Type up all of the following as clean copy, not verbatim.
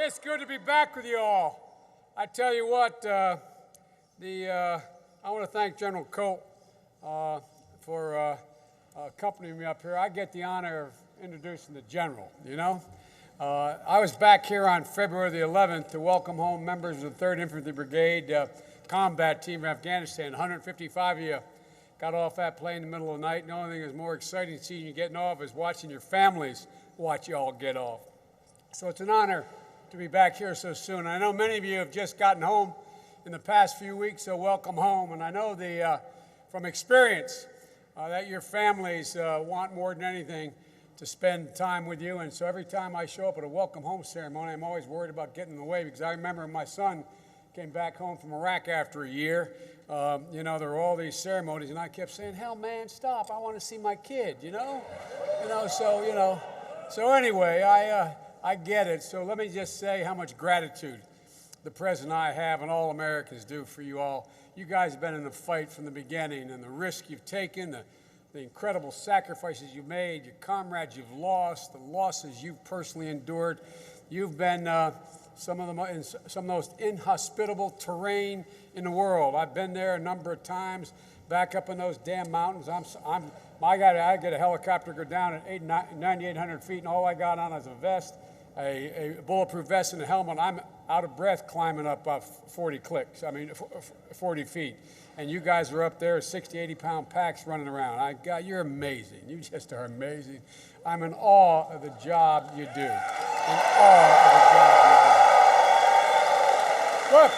It's good to be back with you all. I tell you what, I want to thank General Colt for accompanying me up here. I get the honor of introducing the General, you know. I was back here on February the 11th to welcome home members of the 3rd Infantry Brigade combat team in Afghanistan. 155 of you got off that plane in the middle of the night. And the only thing that's more exciting to seeing you getting off is watching your families watch you all get off. So it's an honor to be back here so soon. I know many of you have just gotten home in the past few weeks, so welcome home. And I know from experience that your families want more than anything to spend time with you. And so every time I show up at a welcome home ceremony, I'm always worried about getting in the way, because I remember my son came back home from Iraq after a year. You know, there were all these ceremonies, and I kept saying, hell, man, stop. I want to see my kid, you know? So anyway, I get it. So let me just say how much gratitude the President and I have, and all Americans do, for you all. You guys have been in the fight from the beginning, and the risk you've taken, the incredible sacrifices you've made, your comrades you've lost, the losses you've personally endured. You've been some of the most inhospitable terrain in the world. I've been there a number of times, back up in those damn mountains. I get a helicopter go down at 9,800 feet, and all I got on is a vest, a bulletproof vest and a helmet. I'm out of breath climbing up 40 feet. And you guys are up there, 60, 80-pound packs running around. You're amazing. You just are amazing. I'm in awe of the job you do. In awe of the job you do. Look,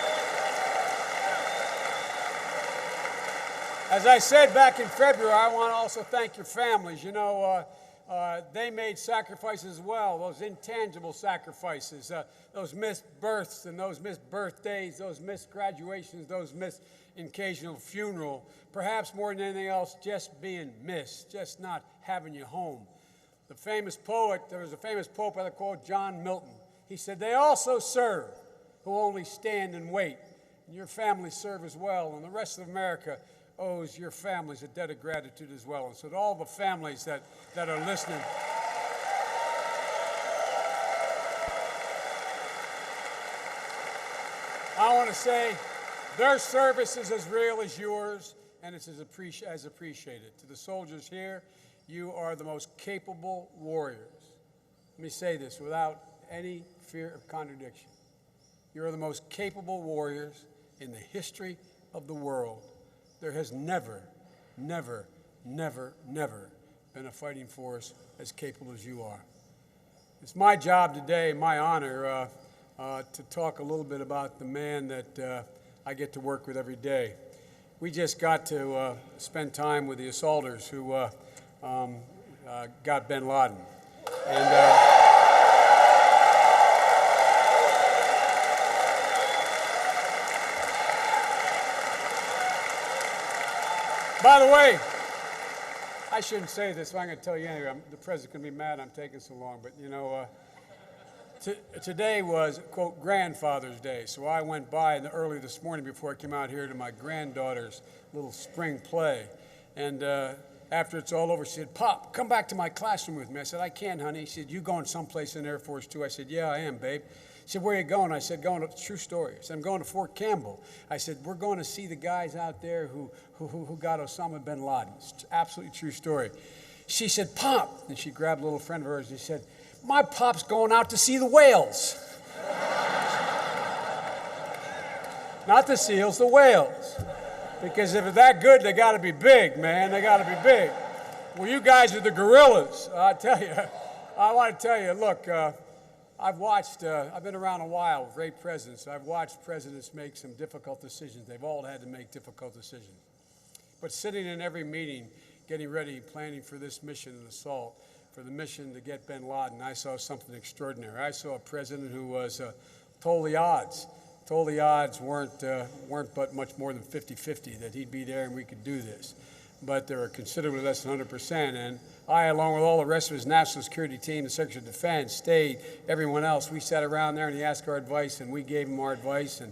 as I said back in February, I want to also thank your families. You know, they made sacrifices as well, those intangible sacrifices, those missed births and those missed birthdays, those missed graduations, those missed occasional funeral, perhaps more than anything else, just being missed, just not having you home. There was a famous poet by the quote, John Milton. He said, they also serve who only stand and wait. And your families serve as well, and the rest of America owes your families a debt of gratitude as well. And so to all the families that are listening, I want to say their service is as real as yours, and it's as appreciated. To the soldiers here, you are the most capable warriors. Let me say this without any fear of contradiction. You are the most capable warriors in the history of the world. There has never, never, never, never been a fighting force as capable as you are. It's my job today, my honor, to talk a little bit about the man that I get to work with every day. We just got to spend time with the assaulters who got bin Laden. And by the way, I shouldn't say this, but I'm going to tell you anyway. The president's going to be mad I'm taking so long, but you know, today was, quote, Grandfather's Day. So I went by early this morning before I came out here to my granddaughter's little spring play. And after it's all over, she said, Pop, come back to my classroom with me. I said, I can't, honey. She said, you going someplace in the Air Force too? I said, yeah, I am, babe. She said, where are you going? I said, true story. I said, I'm going to Fort Campbell. I said, we're going to see the guys out there who got Osama bin Laden. It's absolutely true story. She said, Pop, and she grabbed a little friend of hers, and she said, my pop's going out to see the whales. Not the seals, the whales. Because if they're that good, they got to be big, man. They got to be big. Well, you guys are the gorillas. I want to tell you, look, I've been around a while with great presidents. I've watched presidents make some difficult decisions. They've all had to make difficult decisions. But sitting in every meeting, getting ready, planning for this mission and assault, for the mission to get bin Laden, I saw something extraordinary. I saw a president who was told the odds. Told the odds weren't but much more than 50-50 that he'd be there and we could do this. But they were considerably less than 100%. And I, along with all the rest of his national security team, the Secretary of Defense, State, everyone else, we sat around there and he asked our advice and we gave him our advice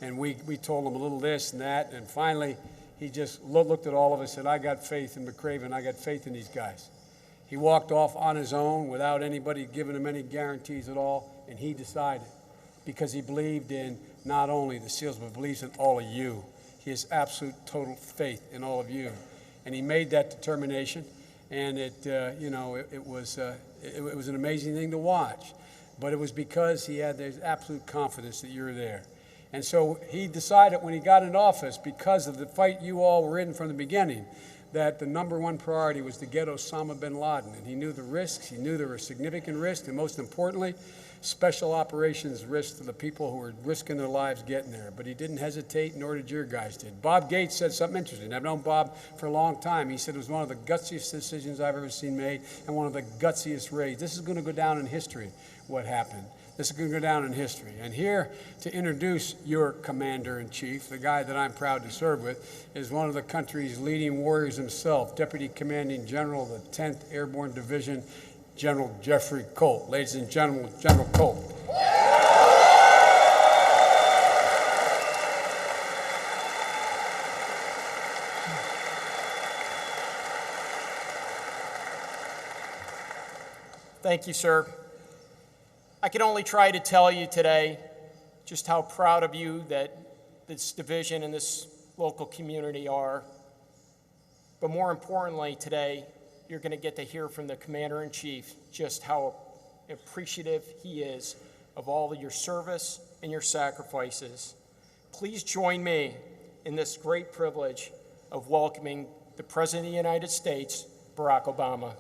and we told him a little this and that. And finally, he just looked at all of us and said, I got faith in McRaven. I got faith in these guys. He walked off on his own without anybody giving him any guarantees at all, and he decided. because he believed in not only the SEALs, but believes in all of you. He has absolute, total faith in all of you. And he made that determination, and it was an amazing thing to watch. But it was because he had this absolute confidence that you were there. And so he decided when he got in office, because of the fight you all were in from the beginning, that the #1 priority was to get Osama bin Laden. And he knew the risks. He knew there were significant risks. And most importantly, special operations risks to the people who were risking their lives getting there. But he didn't hesitate, nor did your guys did. Bob Gates said something interesting. I've known Bob for a long time. He said it was one of the gutsiest decisions I've ever seen made and one of the gutsiest raids. This is going to go down in history, what happened. This is going to go down in history. And here to introduce your commander-in-chief, the guy that I'm proud to serve with, is one of the country's leading warriors himself, Deputy Commanding General of the 10th Airborne Division, General Jeffrey Colt. Ladies and gentlemen, General Colt. Thank you, sir. I can only try to tell you today just how proud of you that this division and this local community are. But more importantly today, you're going to get to hear from the Commander-in-Chief just how appreciative he is of all of your service and your sacrifices. Please join me in this great privilege of welcoming the President of the United States, Barack Obama.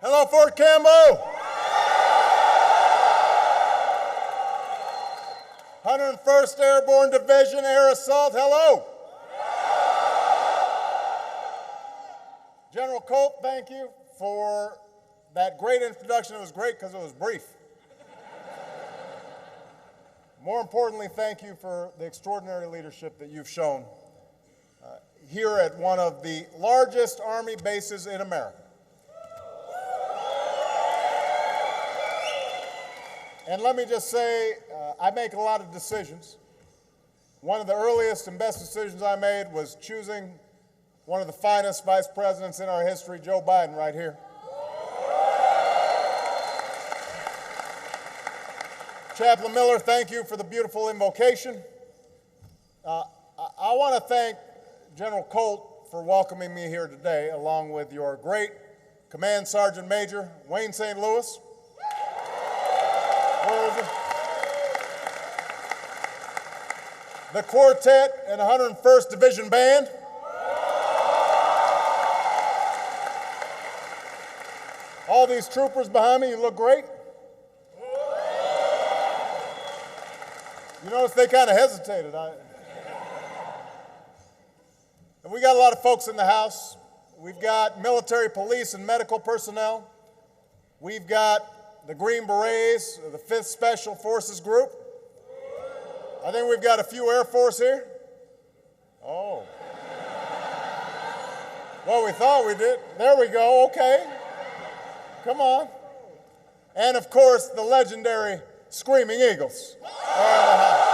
Hello, Fort Campbell. 101st Airborne Division Air Assault, hello. General Colt, thank you for that great introduction. It was great because it was brief. More importantly, thank you for the extraordinary leadership that you've shown here at one of the largest Army bases in America. And let me just say, I make a lot of decisions. One of the earliest and best decisions I made was choosing one of the finest vice presidents in our history, Joe Biden, right here. Chaplain Miller, thank you for the beautiful invocation. I want to thank General Colt for welcoming me here today, along with your great Command Sergeant Major, Wayne St. Louis. The quartet and 101st Division Band. All these troopers behind me, you look great. You notice they kind of hesitated. And we got a lot of folks in the house. We've got military, police, and medical personnel. We've got the Green Berets, the 5th Special Forces Group. I think we've got a few Air Force here. Oh. Well, we thought we did. There we go, okay. Come on. And of course, the legendary Screaming Eagles are in the house.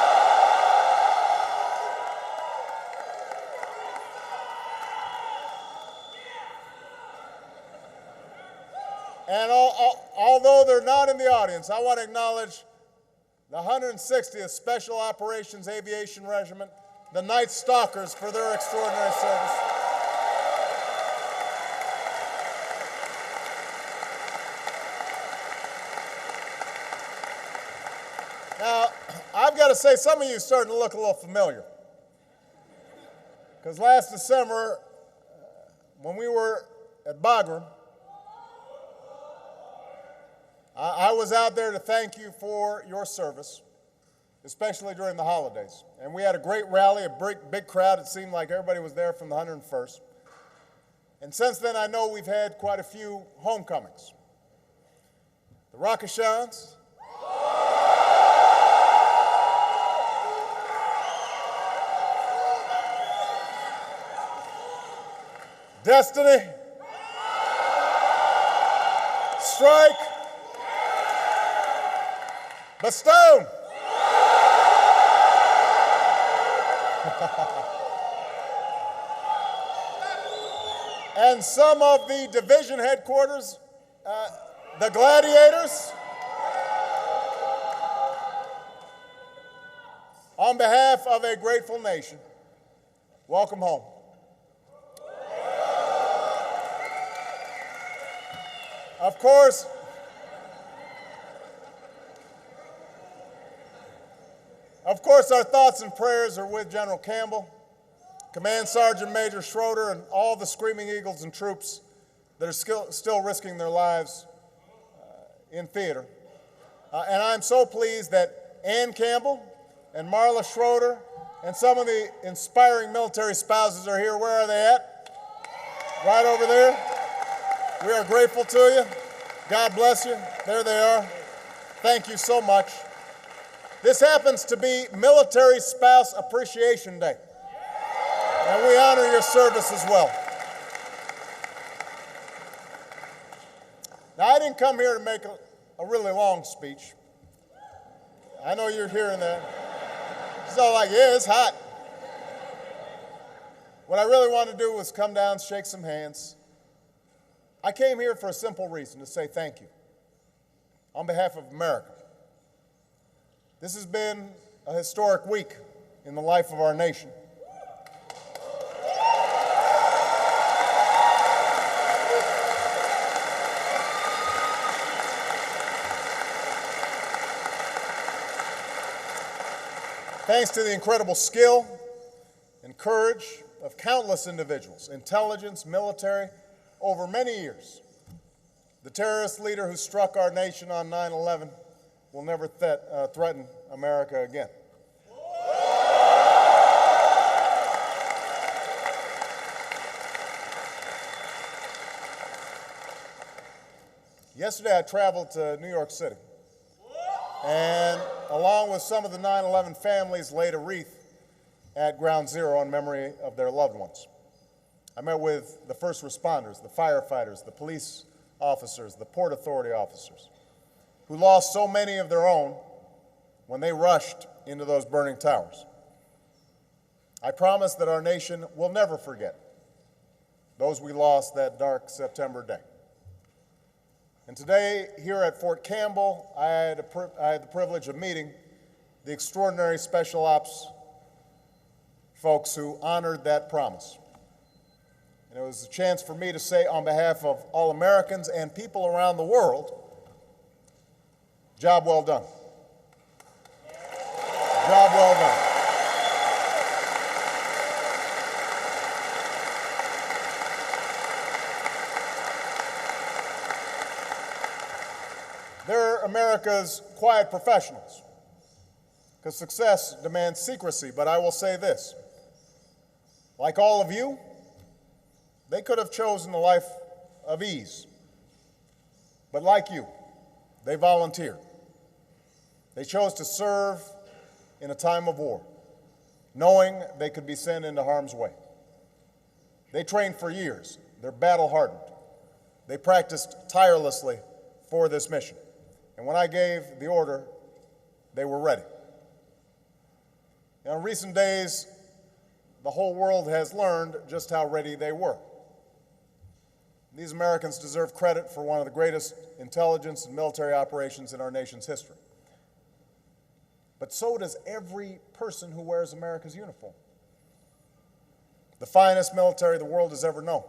And although they're not in the audience, I want to acknowledge the 160th Special Operations Aviation Regiment, the Night Stalkers, for their extraordinary service. Now, I've got to say, some of you are starting to look a little familiar. Because last December, when we were at Bagram, I was out there to thank you for your service, especially during the holidays. And we had a great rally, a big crowd. It seemed like everybody was there from the 101st. And since then, I know we've had quite a few homecomings. The Rakashans, Destiny, Strike, Bastogne. And some of the division headquarters, the Gladiators. On behalf of a grateful nation, welcome home. Of course, our thoughts and prayers are with General Campbell, Command Sergeant Major Schroeder, and all the Screaming Eagles and troops that are still risking their lives in theater. And I'm so pleased that Ann Campbell and Marla Schroeder and some of the inspiring military spouses are here. Where are they at? Right over there. We are grateful to you. God bless you. There they are. Thank you so much. This happens to be Military Spouse Appreciation Day. And we honor your service as well. Now, I didn't come here to make a really long speech. I know you're hearing that. It's all like, yeah, it's hot. What I really wanted to do was come down, shake some hands. I came here for a simple reason, to say thank you on behalf of America. This has been a historic week in the life of our nation. Thanks to the incredible skill and courage of countless individuals, intelligence, military, over many years, the terrorist leader who struck our nation on 9/11 will never threaten America again. Yesterday I traveled to New York City, and along with some of the 9/11 families laid a wreath at Ground Zero in memory of their loved ones. I met with the first responders, the firefighters, the police officers, the Port Authority officers, who lost so many of their own when they rushed into those burning towers. I promise that our nation will never forget those we lost that dark September day. And today, here at Fort Campbell, I had the privilege of meeting the extraordinary Special Ops folks who honored that promise. And it was a chance for me to say, on behalf of all Americans and people around the world, job well done. Job well done. They're America's quiet professionals, because success demands secrecy. But I will say this, like all of you, they could have chosen a life of ease. But like you, they volunteered. They chose to serve in a time of war, knowing they could be sent into harm's way. They trained for years. They're battle-hardened. They practiced tirelessly for this mission. And when I gave the order, they were ready. Now, in recent days, the whole world has learned just how ready they were. These Americans deserve credit for one of the greatest intelligence and military operations in our nation's history. But so does every person who wears America's uniform. The finest military the world has ever known.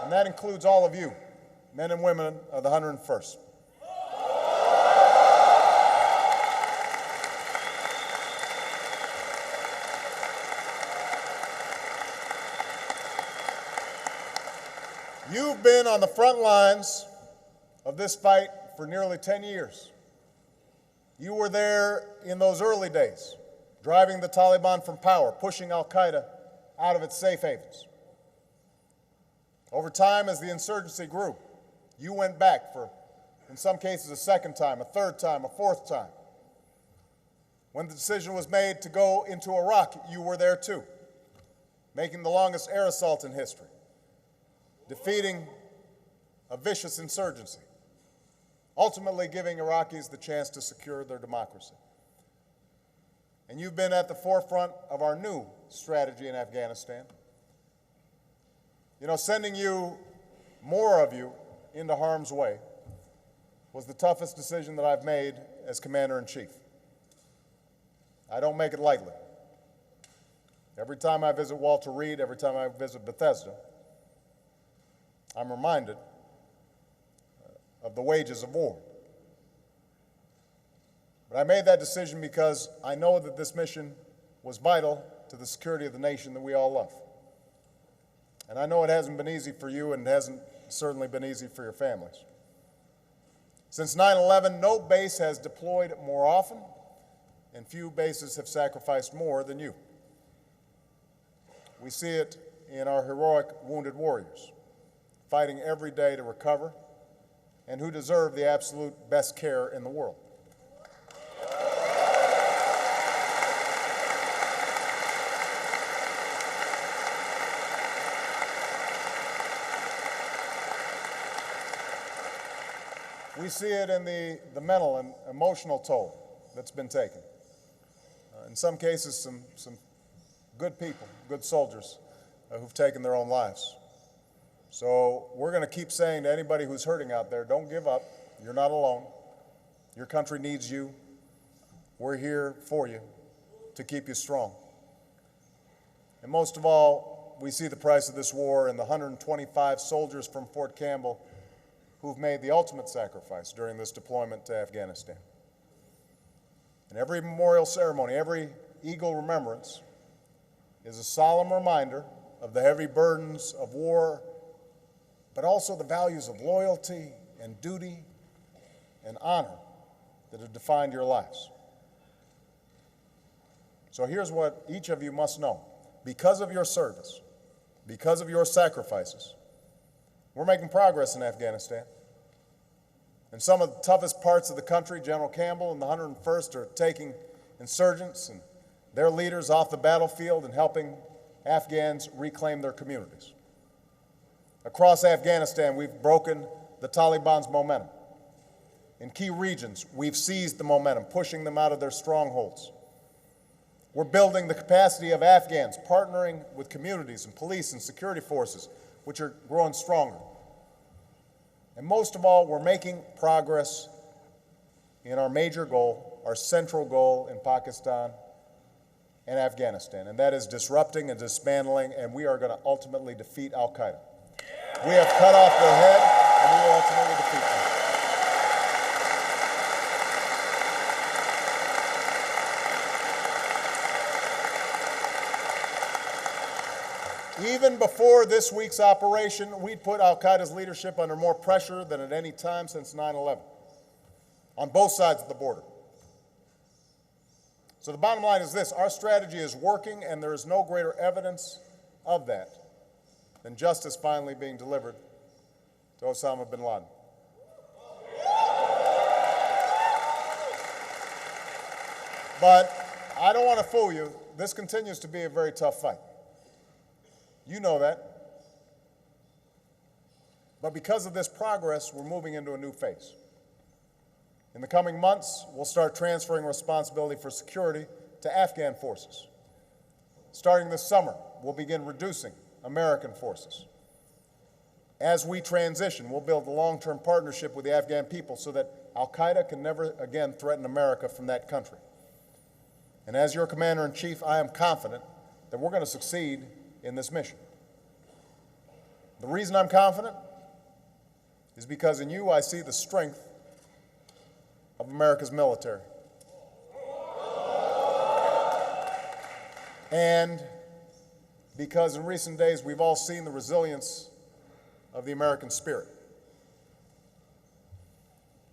And that includes all of you, men and women of the 101st. You've been on the front lines of this fight for nearly 10 years. You were there in those early days, driving the Taliban from power, pushing al-Qaeda out of its safe havens. Over time, as the insurgency grew, you went back for, in some cases, a second time, a third time, a fourth time. When the decision was made to go into Iraq, you were there too, making the longest air assault in history, defeating a vicious insurgency, ultimately giving Iraqis the chance to secure their democracy. And you've been at the forefront of our new strategy in Afghanistan. You know, sending more of you into harm's way was the toughest decision that I've made as Commander-in-Chief. I don't make it lightly. Every time I visit Walter Reed, every time I visit Bethesda, I'm reminded of the wages of war. But I made that decision because I know that this mission was vital to the security of the nation that we all love. And I know it hasn't been easy for you, and it hasn't certainly been easy for your families. Since 9/11, no base has deployed more often, and few bases have sacrificed more than you. We see it in our heroic wounded warriors, fighting every day to recover, and who deserve the absolute best care in the world. We see it in the mental and emotional toll that's been taken. In some cases, some good people, good soldiers who've taken their own lives. So we're going to keep saying to anybody who's hurting out there, don't give up. You're not alone. Your country needs you. We're here for you to keep you strong. And most of all, we see the price of this war in the 125 soldiers from Fort Campbell who've made the ultimate sacrifice during this deployment to Afghanistan. And every memorial ceremony, every Eagle remembrance is a solemn reminder of the heavy burdens of war, but also the values of loyalty and duty and honor that have defined your lives. So here's what each of you must know. Because of your service, because of your sacrifices, we're making progress in Afghanistan. In some of the toughest parts of the country, General Campbell and the 101st are taking insurgents and their leaders off the battlefield and helping Afghans reclaim their communities. Across Afghanistan, we've broken the Taliban's momentum. In key regions, we've seized the momentum, pushing them out of their strongholds. We're building the capacity of Afghans, partnering with communities and police and security forces, which are growing stronger. And most of all, we're making progress in our major goal, our central goal in Pakistan and Afghanistan, and that is disrupting and dismantling, and we are going to ultimately defeat al-Qaeda. We have cut off their head, and we will ultimately defeat them. Even before this week's operation, we'd put al-Qaeda's leadership under more pressure than at any time since 9/11, on both sides of the border. So the bottom line is this: our strategy is working, and there is no greater evidence of that than justice finally being delivered to Osama bin Laden. But I don't want to fool you. This continues to be a very tough fight. You know that. But because of this progress, we're moving into a new phase. In the coming months, we'll start transferring responsibility for security to Afghan forces. Starting this summer, we'll begin reducing American forces. As we transition, we'll build a long-term partnership with the Afghan people so that al-Qaeda can never again threaten America from that country. And as your Commander-in-Chief, I am confident that we're going to succeed in this mission. The reason I'm confident is because in you I see the strength of America's military. And because in recent days we've all seen the resilience of the American spirit.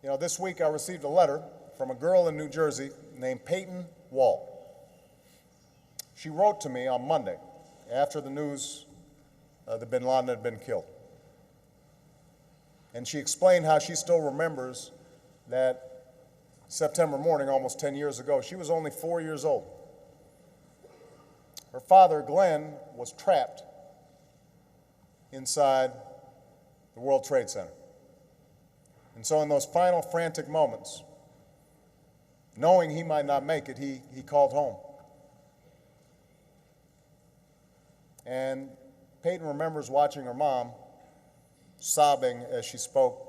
You know, this week I received a letter from a girl in New Jersey named Peyton Wall. She wrote to me on Monday after the news that bin Laden had been killed. And she explained how she still remembers that September morning, almost 10 years ago. She was only 4 years old. Her father, Glenn, was trapped inside the World Trade Center. And so in those final frantic moments, knowing he might not make it, he called home. And Peyton remembers watching her mom sobbing as she spoke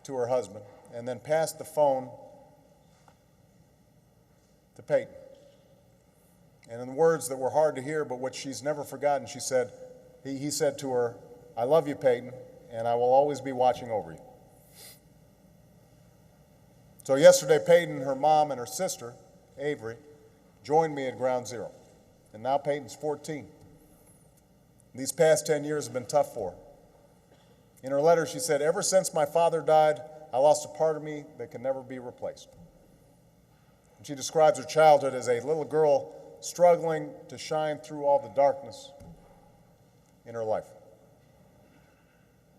to her husband, and then passed the phone to Peyton. And in words that were hard to hear, but which she's never forgotten, she said, he said to her, "I love you, Peyton, and I will always be watching over you." So yesterday, Peyton, her mom, and her sister, Avery, joined me at Ground Zero. And now Peyton's 14. These past 10 years have been tough for her. In her letter, she said, "Ever since my father died, I lost a part of me that can never be replaced." And she describes her childhood as a little girl struggling to shine through all the darkness in her life.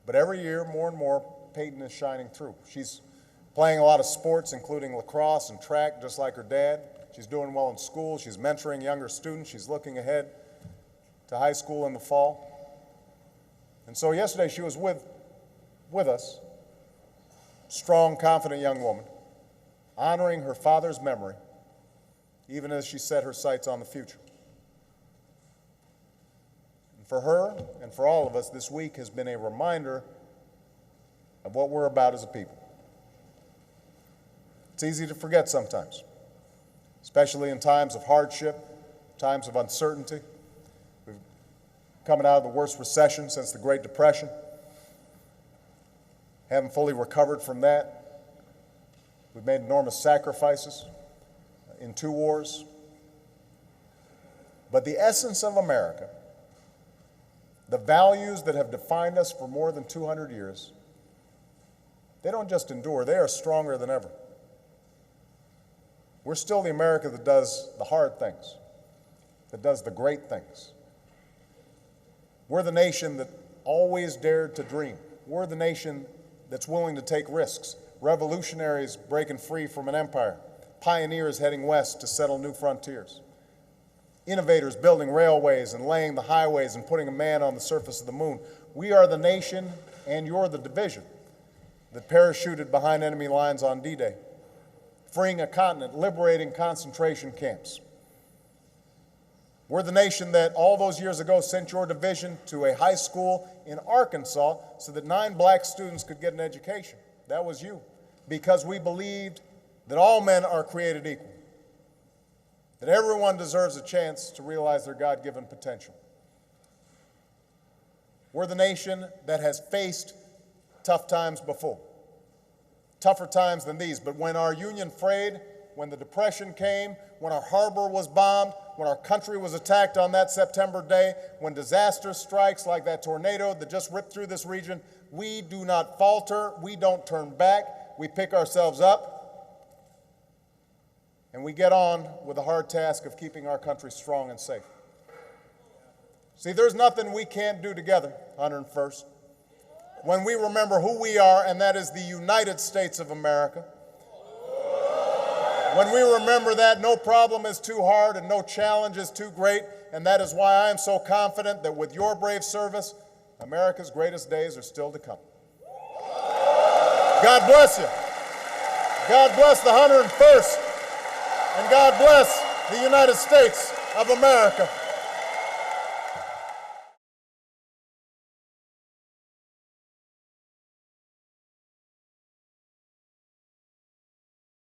But every year, more and more, Peyton is shining through. She's playing a lot of sports, including lacrosse and track, just like her dad. She's doing well in school. She's mentoring younger students. She's looking ahead to high school in the fall. And so yesterday she was with us, strong, confident young woman, honoring her father's memory, even as she set her sights on the future. And for her and for all of us, this week has been a reminder of what we're about as a people. It's easy to forget sometimes, especially in times of hardship, times of uncertainty. We're coming out of the worst recession since the Great Depression. Haven't fully recovered from that. We've made enormous sacrifices in 2 wars. But the essence of America, the values that have defined us for more than 200 years, they don't just endure, they are stronger than ever. We're still the America that does the hard things, that does the great things. We're the nation that always dared to dream. We're the nation that's willing to take risks. Revolutionaries breaking free from an empire. Pioneers heading west to settle new frontiers. Innovators building railways and laying the highways and putting a man on the surface of the moon. We are the nation, and you're the division, that parachuted behind enemy lines on D-Day. Freeing a continent, liberating concentration camps. We're the nation that all those years ago sent your division to a high school in Arkansas so that 9 black students could get an education. That was you, because we believed that all men are created equal, that everyone deserves a chance to realize their God-given potential. We're the nation that has faced tough times before. Tougher times than these, but when our union frayed, when the Depression came, when our harbor was bombed, when our country was attacked on that September day, when disaster strikes like that tornado that just ripped through this region, we do not falter, we don't turn back, we pick ourselves up, and we get on with the hard task of keeping our country strong and safe. See, there's nothing we can't do together, 101st. When we remember who we are, and that is the United States of America. When we remember that, no problem is too hard and no challenge is too great, and that is why I am so confident that with your brave service, America's greatest days are still to come. God bless you. God bless the 101st, and God bless the United States of America.